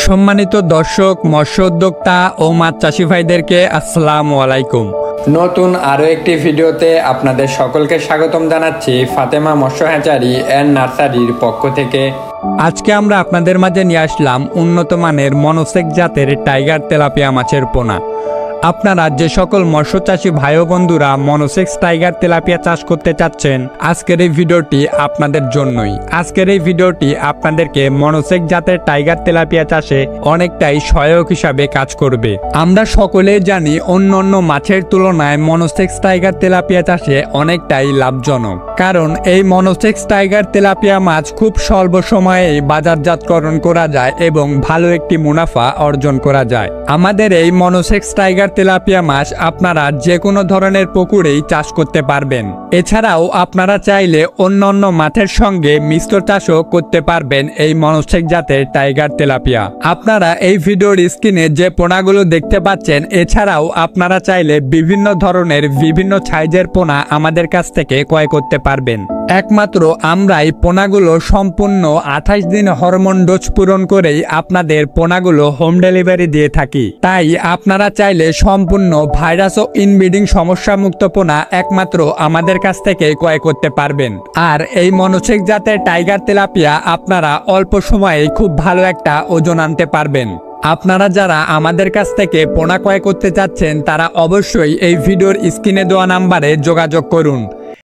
সম্মানিত দর্শক, মৎস্য উদ্যোক্তা ও মাছ চাষি ভাইদেরকে আসসালামু আলাইকুম। নতুন আরও একটি ভিডিওতে আপনাদের সকলকে স্বাগতম জানাচ্ছি ফাতেমা মৎস্য হ্যাচারি অ্যান্ড নার্সারির পক্ষ থেকে। আজকে আমরা আপনাদের মাঝে নিয়ে আসলাম উন্নত মানের মনোসেক জাতের টাইগার তেলাপিয়া মাছের পোনা। আপনারা যে সকল মৎস্য চাষী ভাই ও বন্ধুরা মনোসেক্স টাইগার তেলাপিয়া চাষ করতে চাচ্ছেন, আজকের এই ভিডিওটি আপনাদের জন্যই। আজকের এই ভিডিওটি আপনাদেরকে মনোসেক জাতের টাইগার তেলাপিয়া চাষে অনেকটাই সহায়ক হিসাবে কাজ করবে। আমরা সকলেই জানি অন্যান্য মাছের তুলনায় মনোসেক্স টাইগার তেলাপিয়া চাষে অনেকটাই লাভজনক, কারণ এই মনোসেক্স টাইগার তেলাপিয়া মাছ খুব স্বল্প সময়ে বাজারজাতকরণ করা যায় এবং ভালো একটি মুনাফা অর্জন করা যায়। আমাদের এই মনোসেক্স টাইগার তেলাপিয়া মাছ আপনারা যে কোনো ধরনের পুকুরেই চাষ করতে পারবেন। এছাড়াও আপনারা চাইলে অন্যান্য মাছের সঙ্গে মিশ্র চাষও করতে পারবেন এই মনোসেক জাতের টাইগার তেলাপিয়া। আপনারা এই ভিডিওর স্ক্রিনে যে পোনাগুলো দেখতে পাচ্ছেন, এছাড়াও আপনারা চাইলে বিভিন্ন ধরনের বিভিন্ন সাইজের পোনা আমাদের কাছ থেকে ক্রয় করতে পারবেন। একমাত্র আমরাই পোনাগুলো সম্পূর্ণ 28 দিন হরমোন ডোজ পূরণ করেই আপনাদের পোনাগুলো হোম ডেলিভারি দিয়ে থাকি। তাই আপনারা চাইলে সম্পূর্ণ ভাইরাস ও ইনব্রিডিং সমস্যা মুক্ত পোনা একমাত্র আমাদের কাছ থেকে ক্রয় করতে পারবেন। আর এই মনোসেক জাতের টাইগার তেলাপিয়া আপনারা অল্প সময়ে খুব ভালো একটা ওজন আনতে পারবেন। আপনারা যারা আমাদের কাছ থেকে পোনা ক্রয় করতে চাচ্ছেন, তারা অবশ্যই এই ভিডিওর স্ক্রিনে দেওয়া নাম্বারে যোগাযোগ করুন।